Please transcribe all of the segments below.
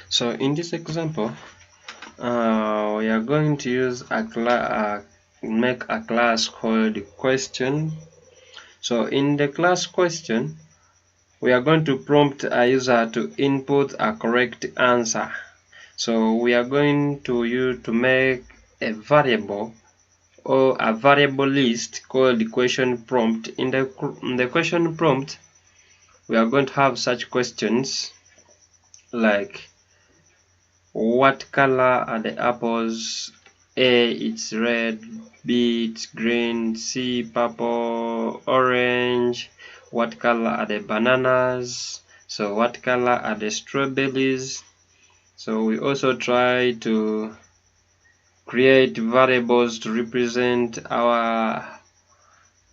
So in this example, we are going to use make a class called question. So in the class question, we are going to prompt a user to input a correct answer. So we are going to use to make a variable or a variable list called the question prompt. In the question prompt, we are going to have such questions like what color are the apples? A, it's red. B, it's green. C, purple. Orange. What color are the bananas? So what color are the strawberries? So we also try to create variables to represent our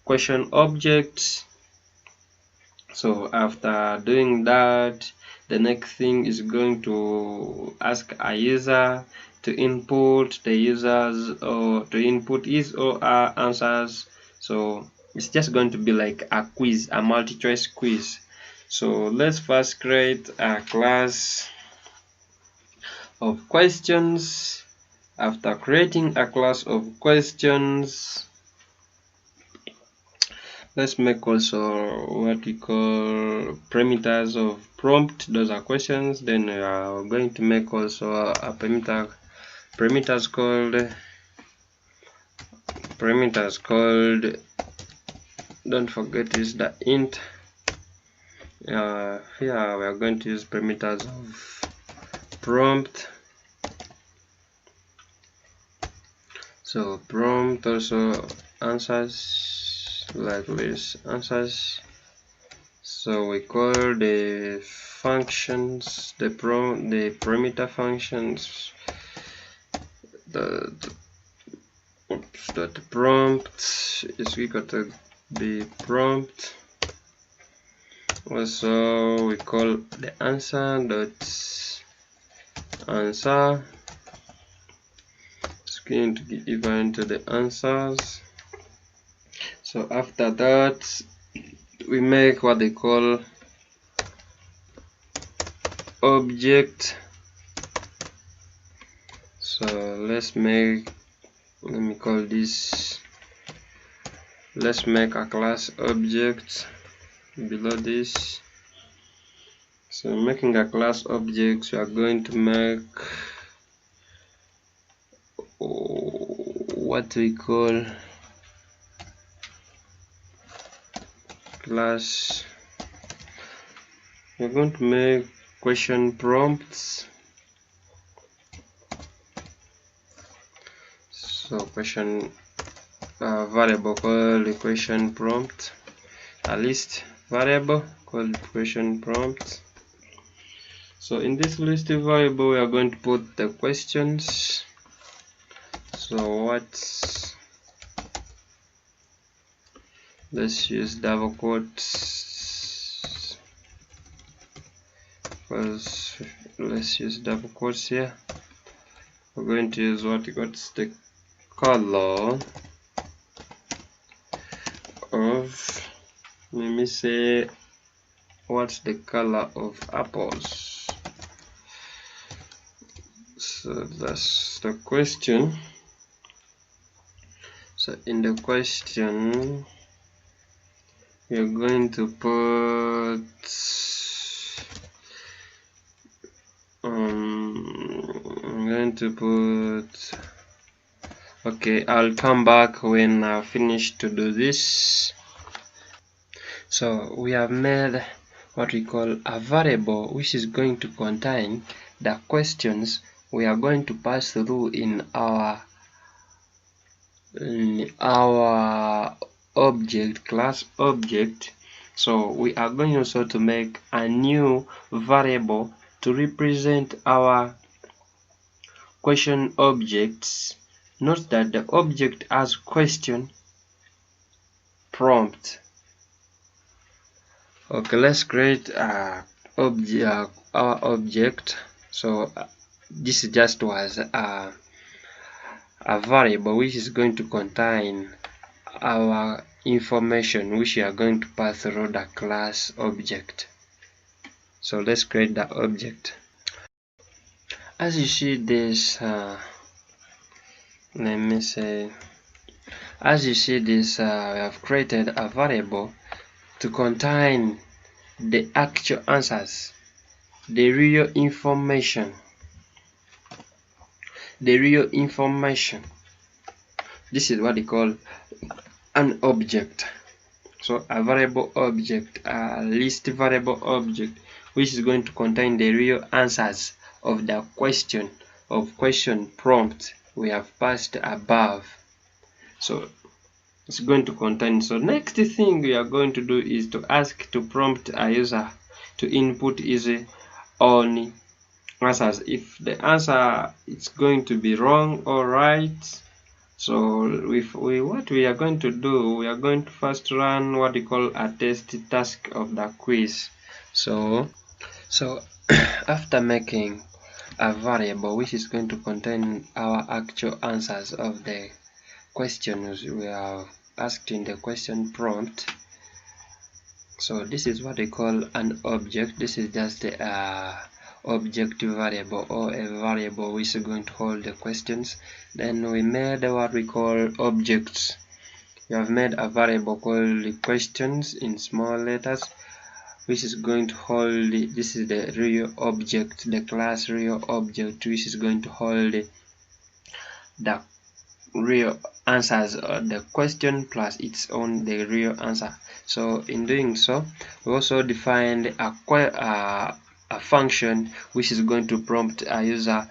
question objects. So after doing that, the next thing is going to ask a user to input the users or to input his or her answers. So it's just going to be like a quiz, a multi-choice quiz. So let's first create a class of questions. After creating a class of questions, let's make also what we call parameters of prompt. Those are questions. Then we are going to make also a parameters called don't forget is the int. Here we are going to use parameters of prompt. So prompt also answers like this answers. So we call the functions, the parameter functions, the prompt is equal to the prompt. Also we call the answer dot answer. It's going to be equal to the answers. So after that, we make what they call object. So let's make a class object below this. So making a class object, we are going to make what we call class. We're going to make question prompts. So question variable called the question prompt, a list variable called question prompt. So in this list variable, we are going to put the questions. So let's use double quotes, because let's use double quotes here. We're going to use what's the color of, let me say, what's the color of apples? So that's the question. So in the question, you're going to put okay, I'll come back when I finish to do this. So we have made what we call a variable, which is going to contain the questions we are going to pass through in our object, class object. So we are going also to make a new variable to represent our question objects. Note that the object has question prompt. Okay, let's create our object. So this just was a variable which is going to contain our information which we are going to pass through the class object. So let's create the object. As you see this, let me say, as you see this, we have created a variable to contain the actual answers, the real information. This is what they call an object. So a variable object, a list variable object, which is going to contain the real answers of the question prompt we have passed above. So it's going to contain. So next thing we are going to do is to ask to prompt a user to input his own answers. If the answer is going to be wrong or right, so what we are going to do, we are going to first run what we call a test task of the quiz. So after making a variable which is going to contain our actual answers of the questions we have asked in the question prompt, so this is what they call an object. This is just a object variable, or a variable which is going to hold the questions. Then we made what we call objects. We have made a variable called the questions in small letters, which is going to hold this is the real object, the class real object, which is going to hold the real answers of the question plus its own the real answer. So in doing so, we also defined a function which is going to prompt a user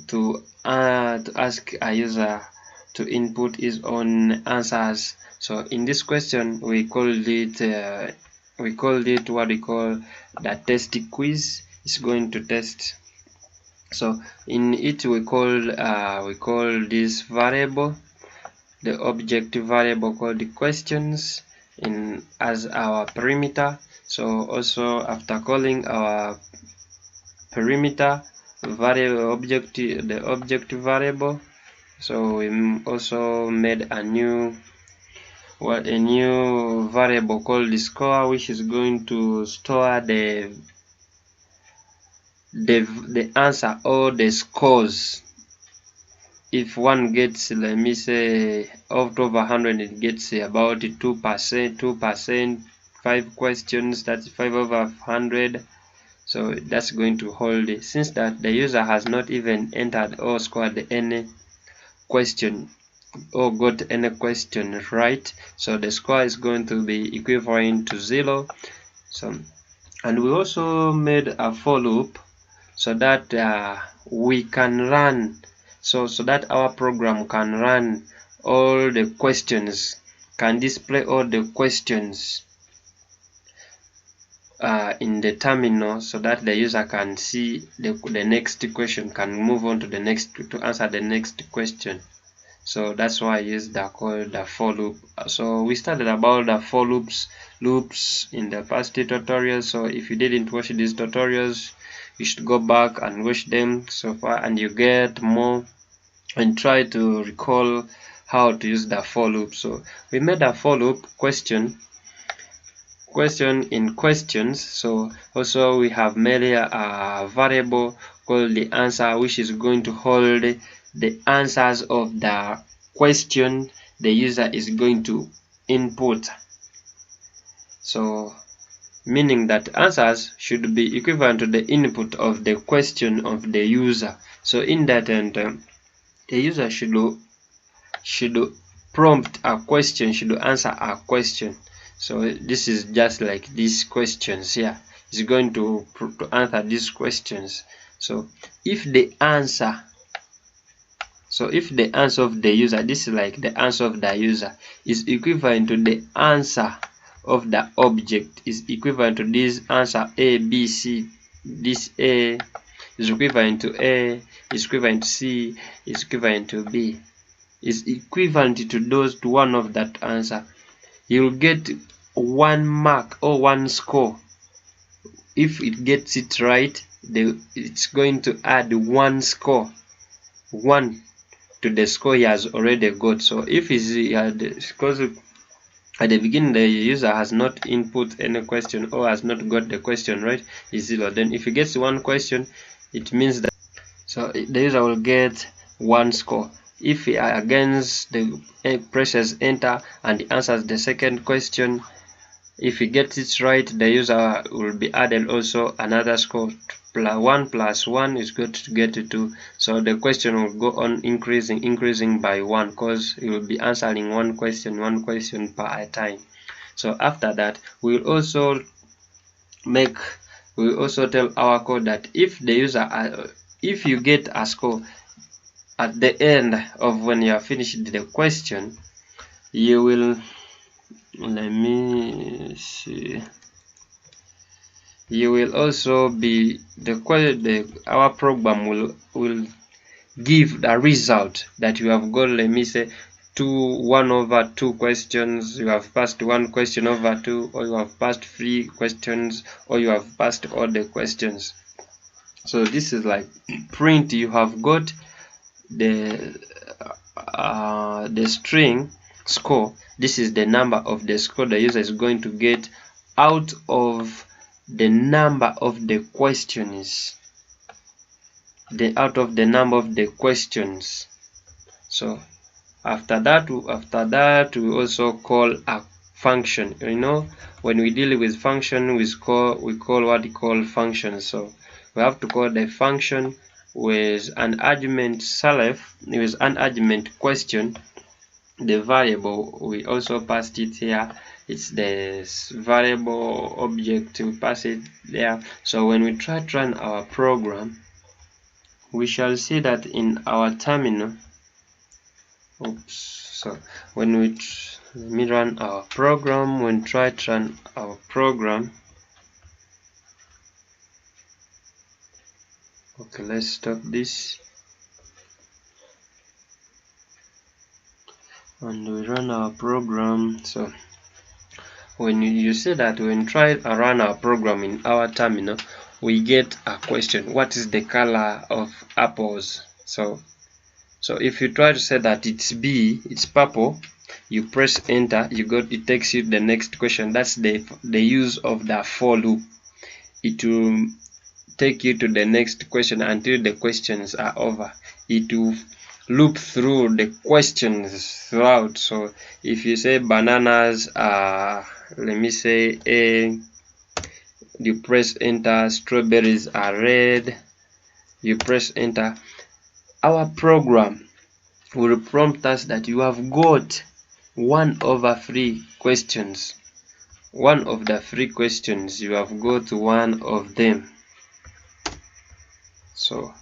to ask a user to input his own answers. So in this question we called it what we call the test quiz. Is going to test. So in it we call this variable, the object variable called the questions, in as our perimeter. So also after calling our perimeter variable object, the object variable, so we also made a new variable called the score, which is going to store the answer or the scores. If one gets, let me say, out of 100, it gets about 2%, 5 questions, that's 5 over 100. So that's going to hold it, since that the user has not even entered or scored any question or got any question right. So the score is going to be equivalent to 0. So, and we also made a for loop so that we can run, so that our program can run all the questions, can display all the questions in the terminal, so that the user can see the next question, can move on to the next to answer the next question. So that's why I use the for loop. So we started about the for loops in the past tutorials. So if you didn't watch these tutorials, you should go back and watch them so far, and you get more and try to recall how to use the for loop. So we made a for loop question in questions. So also we have made a variable called the answer, which is going to hold the answers of the question the user is going to input. So meaning that answers should be equivalent to the input of the question of the user. So in that end, the user should prompt a question, should answer a question. So this is just like these questions here. It's going to answer these questions. So if the answer of the user, this is like the answer of the user, is equivalent to the answer of the object, is equivalent to this answer A, B, C. This A is equivalent to A, is equivalent to C, is equivalent to B, is equivalent to those, to one of that answer, you'll get 1 mark or 1 score. If it gets it right, it's going to add 1 score, 1 to the score he has already got. So if because at the beginning the user has not input any question or has not got the question right, is 0. Then if he gets 1 question, it means that So the user will get 1 score. If he against the presses enter and answers the second question, if he gets it right, the user will be added also another score. 1 plus 1 is going to get to 2. So the question will go on increasing by 1, because he will be answering one question per time. So after that, we'll also tell our code that if the user if you get a score at the end of when you have finished the question, you will, let me see, you will also be our program will give the result that you have got. Let me say 1/2 questions, you have passed 1 question over 2, or you have passed 3 questions, or you have passed all the questions. So this is like print, you have got the string score. This is the number of the score the user is going to get out of the number of the questions, out of the number of the questions. So after that we also call a function. You know, when we deal with function, we call what we call function. So we have to call the function with an argument self, with an argument question. The variable, we also passed it here. It's the variable object, we pass it there. So when we try to run our program, we shall see that in our terminal, so when we let me run our program, when try to run our program, okay, let's stop this and we run our program. So when you see that when try to run our program in our terminal, we get a question: what is the color of apples? So if you try to say that it's B, it's purple, you press enter, it takes you to the next question. That's the use of the for loop. It will take you to the next question until the questions are over. It will loop through the questions throughout. So if you say bananas are, let me say A, you press enter, strawberries are red, you press enter, our program will prompt us that you have got 1/3 questions. One of the 3 questions, you have got one of them. So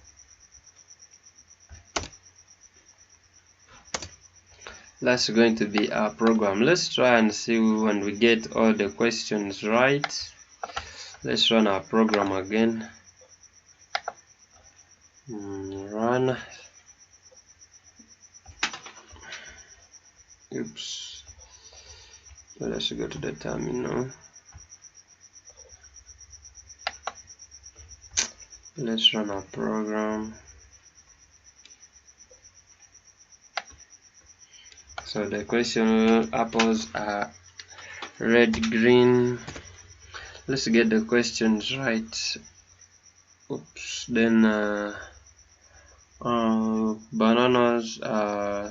that's going to be our program. Let's try and see when we get all the questions right. Let's run our program again. Run. Oops. Let's go to the terminal. Let's run our program. So the question, apples are red, green. Let's get the questions right. Oops. Then bananas are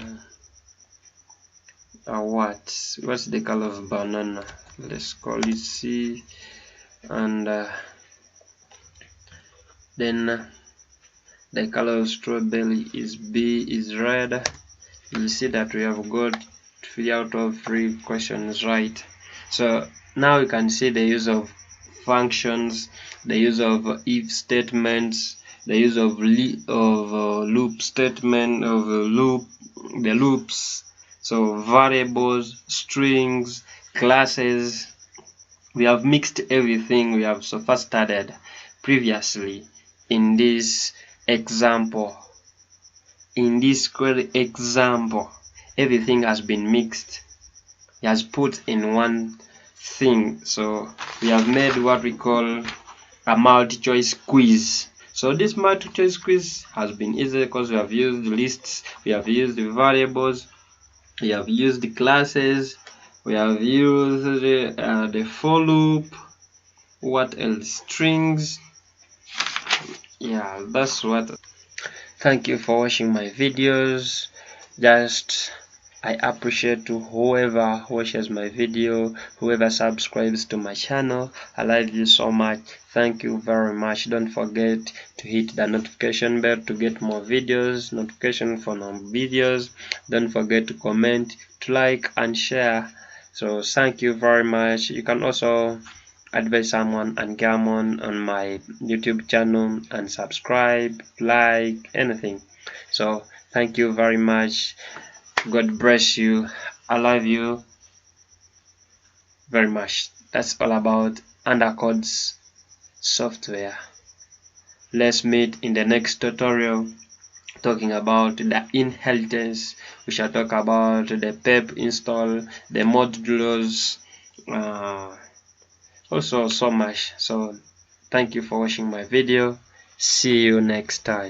what? What's the color of banana? Let's call it C. And then the color of strawberry is B, is red. You'll see that we have got 3 out of 3 questions right. So now you can see the use of functions, the use of if statements, the use of loop statement, the loops, so variables, strings, classes. We have mixed everything. We have so far started previously in this example. In this query example, everything has been mixed. He has put in one thing. So we have made what we call a multi-choice quiz. So this multi-choice quiz has been easy because we have used lists, we have used the variables, we have used the classes, we have used the for loop, what else, strings. Yeah, that's what. Thank you for watching my videos. I appreciate to whoever watches my video, whoever subscribes to my channel. I love you so much. Thank you very much. Don't forget to hit the notification bell to get more videos, notification for more videos. Don't forget to comment, to like and share. So thank you very much. You can also advise someone and come on my YouTube channel and subscribe, like, anything. So thank you very much. God bless you. I love you very much. That's all about Undercodes software. Let's meet in the next tutorial talking about the inheritance. We shall talk about the pep install, the modules, also so much. So thank you for watching my video. See you next time.